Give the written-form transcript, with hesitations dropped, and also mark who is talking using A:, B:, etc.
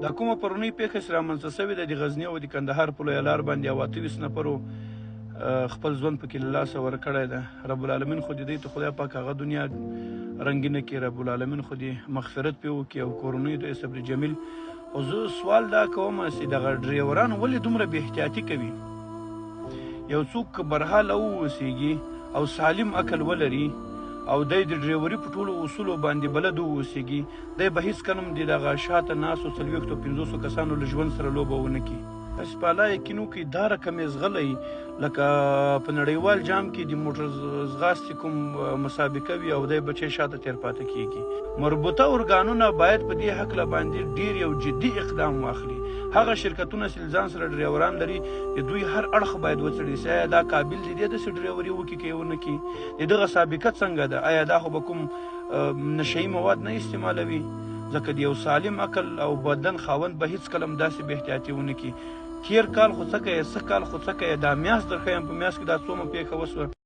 A: دا کومه پرونۍ پیښه چې رامنځته شوې ده د غزني او د کندهار په لویه لار باندې او 28 نفرو خپل ژوند پکې له لاسه ورکړی ده. رب العالمین خو د دوی ته خدای پاک هغه دنیا رنګینه کړي، رب العالمین خو دې مغفرت پرې وکړي او کورنیو ته یې صبر جمیل. خو زه سوال دا کوم چې دغه ډریوران ولې دومره بې احتیاطي کوي؟ یو څوک برحاله واوسېږي او سالم عقل ولري او دی د ډریوري په ټولو اصولو باندې بلد واوسېږي، دی به هېڅکله هم د دغه شاته ناستو 40-50 کسانو له ژوند سره لوبه ونه کړي. تاسې په الله یقین وکړئ دا رقم یې زغلی لکه په نړیوال جام کې د موټر ځغاستې کوم مسابقه وي او دی بچی شاته تېر پاته کېږي. مربوطه ارګانونه باید په دې هکله باندې ډېر یو جدي اقدام واخلي. هغه شرکتونه چې ځان سره ډریوران لري د دوی هر اړخ باید وڅېړي چې آیا دا قابل دي داسې ډریوري وکړي که یې ونه کړي، د دغه سابقه څنګه ده، آیا دا خو به کوم نشهیي مواد نه استعمالوي؟ ځکه د یو سالم عقل او بدن خاوند به هېڅکله هم داسې بې احتیاطي ونه کړي. تېر کال خو څه کوې، څه کال خو څه کوې، دا میاشت درښیم په میاشت کې دا څومره پیښه وسوه.